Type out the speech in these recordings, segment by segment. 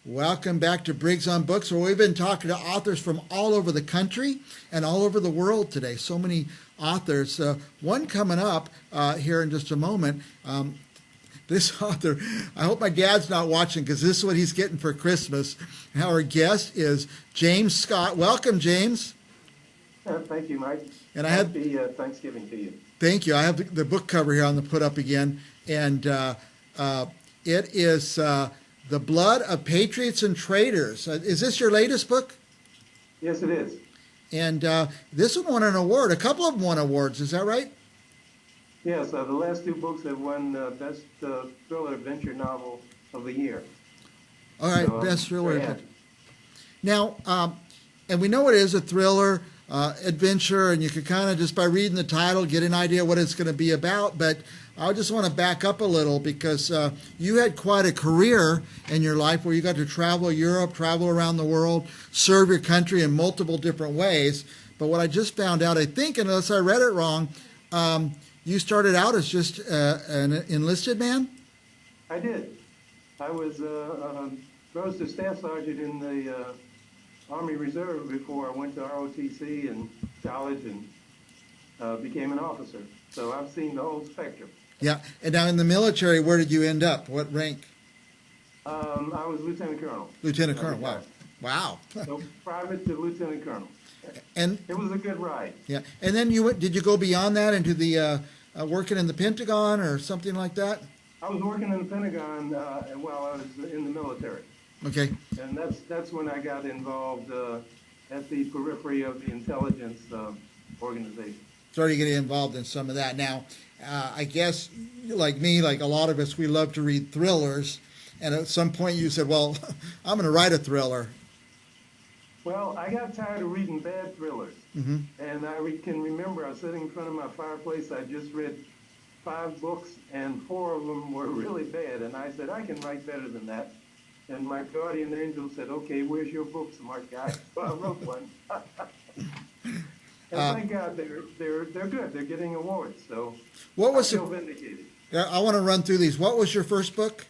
Welcome back to Briggs on Books, where we've been talking to authors from all over the country and all over the world today. So many authors. One coming up here in just a moment. This author, I hope my dad's not watching because this is what he's getting for Christmas. Our guest is James Scott. Welcome, James. Thank you, Mike. And Happy Thanksgiving to you. Thank you. I have the book cover here on the put up again, and it is The Blood of Patriots and Traitors. Is this your latest book? Yes, it is. And this one won an award. A couple of them won awards. Is that right? Yes, the last two books have won Best Thriller Adventure Novel of the Year. All right, So, Best Thriller. yeah. Now, and we know it is a thriller adventure, and you could kind of just by reading the title get an idea what it's going to be about. But I just want to back up a little because you had quite a career in your life where you got to travel Europe, travel around the world, serve your country in multiple different ways. But what I just found out, I think, unless I read it wrong, you started out as just an enlisted man? I did. I was rose to Staff Sergeant in the Army Reserve before I went to ROTC and college and became an officer. So I've seen the whole spectrum. Yeah. And now in the military, where did you end up? What rank? I was Lieutenant Colonel. Lieutenant Colonel. Wow. Wow. So private to Lieutenant Colonel. And it was a good ride. yeah. And then did you go beyond that into the working in the Pentagon or something like that? I was working in the Pentagon while I was in the military. Okay. And that's when I got involved at the periphery of the intelligence organization. Started getting involved in some of that. Now, I guess, like me, like a lot of us, we love to read thrillers. And at some point you said, well, I'm going to write a thriller. Well, I got tired of reading bad thrillers. Mm-hmm. And I can remember I was sitting in front of my fireplace. I just read 5 books, and 4 of them were really bad. And I said, I can write better than that. And my guardian angel said, okay, where's your book, smart guy? So I wrote one. And thank God they're good. They're getting awards. So what was I feel vindicated. I want to run through these. What was your first book?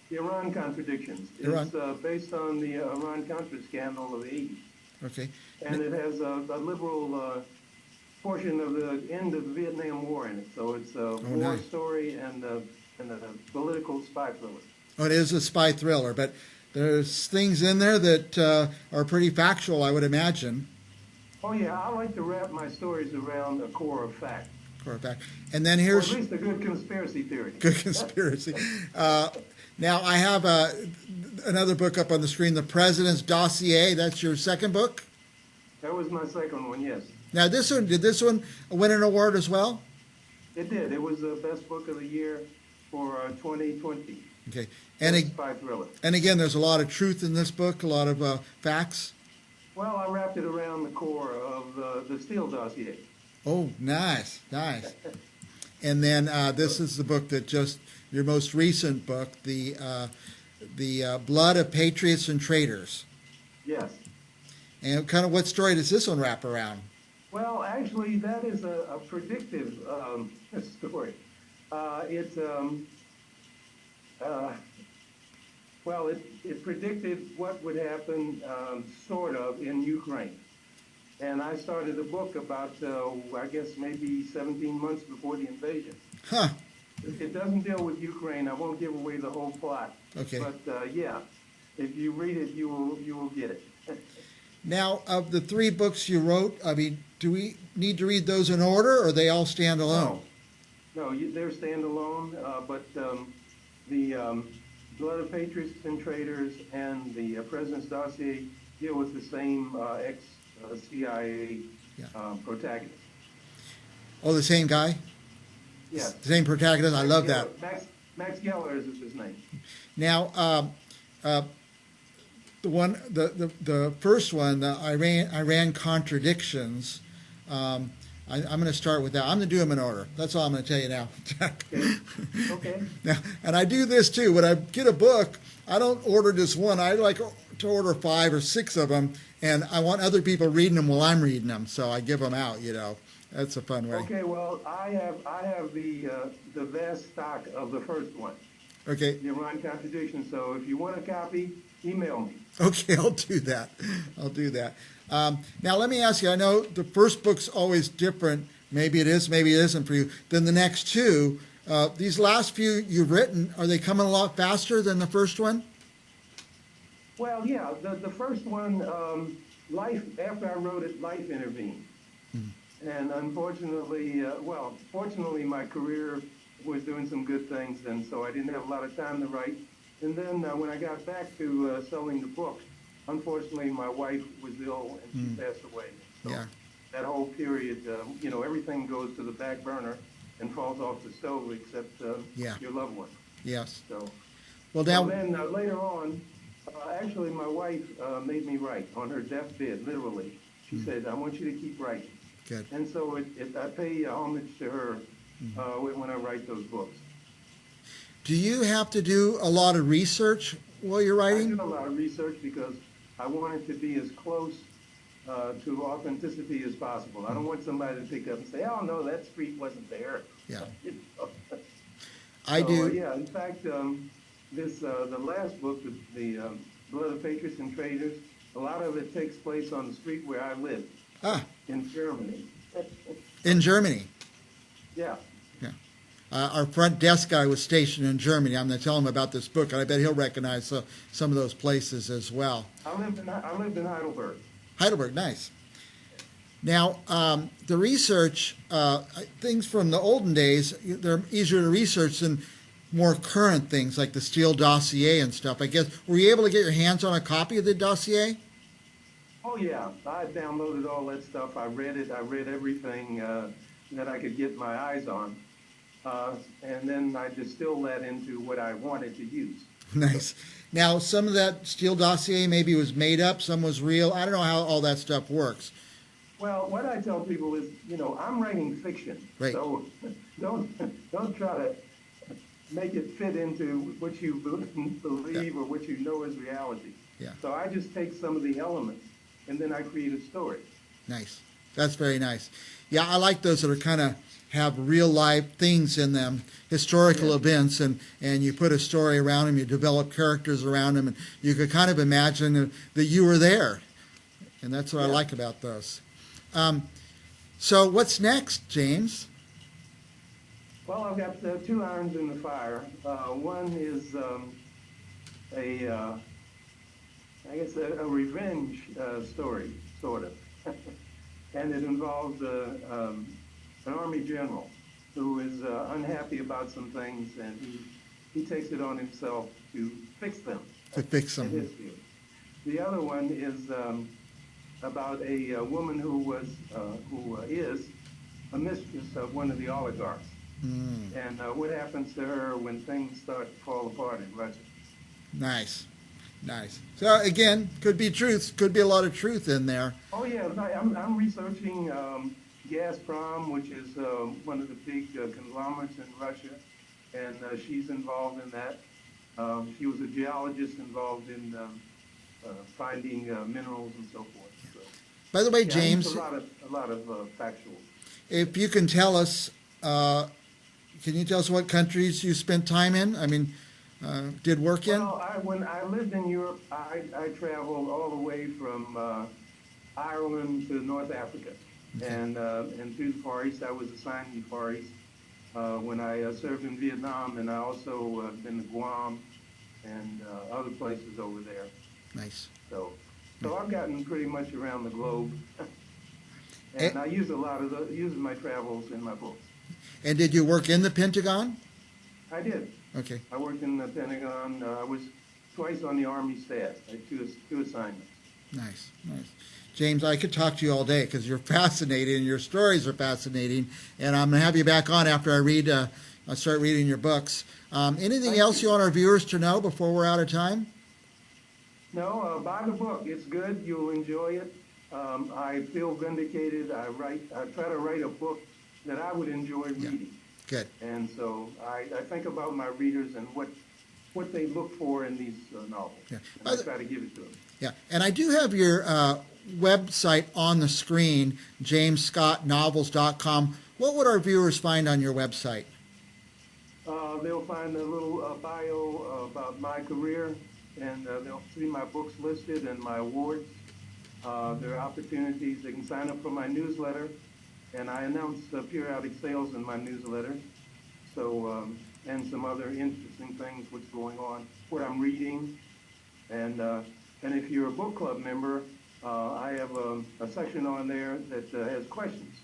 The Iran Contradictions. It's based on the Iran-Contra scandal of the 80s. Okay. And it has a liberal portion of the end of the Vietnam War in it. So it's a war nice. story and a political spy thriller. Oh, it is a spy thriller, but there's things in there that are pretty factual, I would imagine. Oh, yeah. I like to wrap my stories around a core of fact. Core of fact. And then here's... Or at least a good conspiracy theory. Good conspiracy. Now, I have another book up on the screen, The President's Dossier. That's your second book? That was my second one, yes. Now, did this one win an award as well? It did. It was the best book of the year for 2020. Okay. Spy thriller. And again, there's a lot of truth in this book, a lot of facts. Well, I wrapped it around the core of the Steele dossier. Oh, nice, nice. And then this is the book that your most recent book, the Blood of Patriots and Traitors. Yes. And kind of what story does this one wrap around? Well, actually, that is a predictive story. It predicted what would happen, sort of, in Ukraine. And I started a book about, I guess, maybe 17 months before the invasion. Huh. It doesn't deal with Ukraine. I won't give away the whole plot. Okay. But, yeah, if you read it, you will get it. Now, of the 3 books you wrote, I mean, do we need to read those in order, or they all stand alone? No, they're standalone, but the Blood of Patriots and Traitors and the President's Dossier deal with the same ex-CIA protagonist. Oh, the same guy? Yeah. The same protagonist? I love that. Max Geller is his name. Now, the first one, the Iran Contradictions, I'm going to start with that. I'm going to do them in order. That's all I'm going to tell you now. Okay. Now, and I do this too. When I get a book, I don't order just one. I like to order 5 or 6 of them, and I want other people reading them while I'm reading them. So I give them out. That's a fun way. Okay. Well, I have the vast stock of the first one. Okay. the Iran contradiction. So if you want a copy, email me. Okay, I'll do that. I'll do that. Now, let me ask you, I know the first book's always different. Maybe it is, maybe it isn't for you, than the next two. These last few you've written, are they coming a lot faster than the first one? Well, yeah, the first one, life, after I wrote it, life intervened. And unfortunately, fortunately, my career was doing some good things, and so I didn't have a lot of time to write. And then when I got back to selling the book, unfortunately, my wife was ill and she passed away. So Yeah. that whole period, everything goes to the back burner and falls off the stove except Yeah. your loved one. Yes. So, Well, so now, then later on, actually, my wife made me write on her deathbed, literally. She said, I want you to keep writing. good. And so I pay homage to her when I write those books. Do you have to do a lot of research while you're I writing? do a lot of research because I want it to be as close to authenticity as possible. I don't want somebody to pick up and say, oh, no, that street wasn't there. Yeah. I I do. Yeah, in fact, the last book, the Blood of Patriots and Traitors, a lot of it takes place on the street where I live in Germany. In Germany. Yeah. Yeah. Our front desk guy was stationed in Germany. I'm going to tell him about this book, and I bet he'll recognize some of those places as well. I lived in Heidelberg. Heidelberg, nice. Now, the research, things from the olden days, they're easier to research than more current things like the Steele dossier and stuff. I guess, were you able to get your hands on a copy of the dossier? Oh, yeah. I downloaded all that stuff. I read it. I read everything that I could get my eyes on. And then I distilled that into what I wanted to use. Nice. Now, some of that Steele dossier maybe was made up, some was real. I don't know how all that stuff works. Well, what I tell people is, I'm writing fiction. Right. So don't try to make it fit into what you believe or what you know is reality. Yeah. So I just take some of the elements and then I create a story. Nice. That's very nice. Yeah, I like those that are kind of have real life things in them, historical events, and you put a story around them, you develop characters around them, and you could kind of imagine that you were there. And that's what I like about those. So what's next, James? Well, I've got two irons in the fire. One is I guess a revenge story, sort of. And it involves an Army general who is unhappy about some things, and he takes it on himself to fix them. To fix them. in his view. The other one is about a woman who is a mistress of one of the oligarchs. And what happens to her when things start to fall apart in Russia. Nice. Nice. So again, could be truth, could be a lot of truth in there. Oh yeah, I'm researching Gazprom, which is one of the big conglomerates in Russia, and she's involved in that. She was a geologist involved in finding minerals and so forth. So, By the way, yeah, James, it's a lot of factual. if you can tell us, can you tell us what countries you spent time in? I mean, did work in? Well, when I lived in Europe, I traveled all the way from Ireland to North Africa, and through the Far East. I was assigned to the Far East when I served in Vietnam, and I also been to Guam and other places over there. Nice. So I've gotten pretty much around the globe, and I use a lot of use my travels in my books. And did you work in the Pentagon? I did. Okay. I worked in the Pentagon. I was twice on the Army staff. I had two assignments. Nice, nice. James, I could talk to you all day because you're fascinating and your stories are fascinating. And I'm going to have you back on after I start reading your books. Anything else you want our viewers to know before we're out of time? No, buy the book. It's good. You'll enjoy it. I feel vindicated. I try to write a book that I would enjoy reading. Good. And so I think about my readers and what they look for in these novels. Yeah. And I try to give it to them. Yeah, and I do have your website on the screen, jamesscottnovels.com. What would our viewers find on your website? they'll find a little bio about my career, and they'll see my books listed and my awards. There are opportunities. They can sign up for my newsletter, and I announce periodic sales in my newsletter. So, and some other interesting things, what's going on, what I'm reading. And if you're a book club member, I have a section on there that has questions.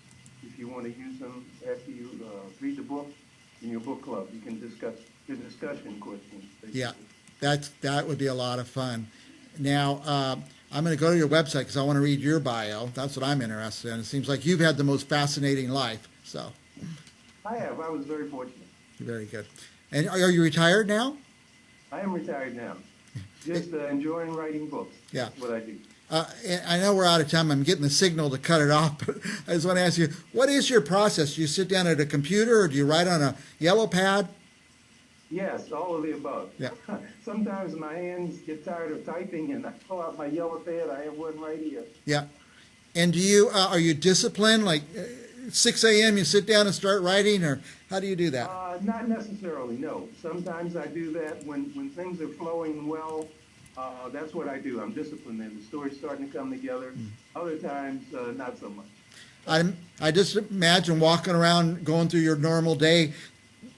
If you want to use them after you read the book in your book club, you can discuss the discussion questions. Basically. Yeah, that would be a lot of fun. Now, I'm going to go to your website because I want to read your bio. That's what I'm interested in. It seems like you've had the most fascinating life. So I have. I was very fortunate. Very good. And are you retired now? I am retired now. Just enjoying writing books. Yeah. That's what I do. I know we're out of time. I'm getting the signal to cut it off, but I just want to ask you, what is your process? Do you sit down at a computer or do you write on a yellow pad? Yes, all of the above. Yeah. Sometimes my hands get tired of typing and I pull out my yellow pad. I have one right here. Yeah. And do you are you disciplined? Like 6 a.m. you sit down and start writing, or how do you do that? Not necessarily, no. Sometimes I do that when things are flowing well. That's what I do. I'm disciplined and the story's starting to come together. Other times, not so much. I just imagine walking around, going through your normal day,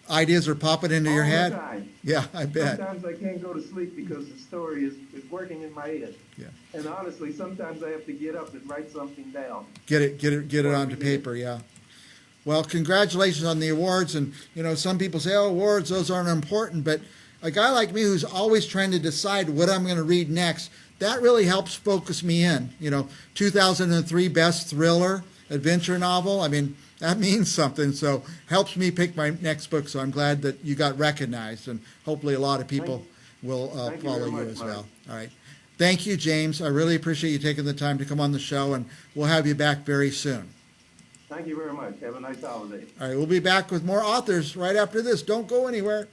ideas are popping into your head. All the time. Yeah, I bet. Sometimes I can't go to sleep because the story is working in my head. Yeah. And honestly, sometimes I have to get up and write something down. Get it onto paper. Yeah. Well, congratulations on the awards. And some people say, "Oh, awards, those aren't important," but a guy like me who's always trying to decide what I'm going to read next, that really helps focus me in. 2003 best thriller adventure novel. I mean, that means something. So helps me pick my next book. So I'm glad that you got recognized, and hopefully a lot of people will follow you as well. All right. Thank you, James. I really appreciate you taking the time to come on the show, and we'll have you back very soon. Thank you very much. Have a nice holiday. All right. We'll be back with more authors right after this. Don't go anywhere.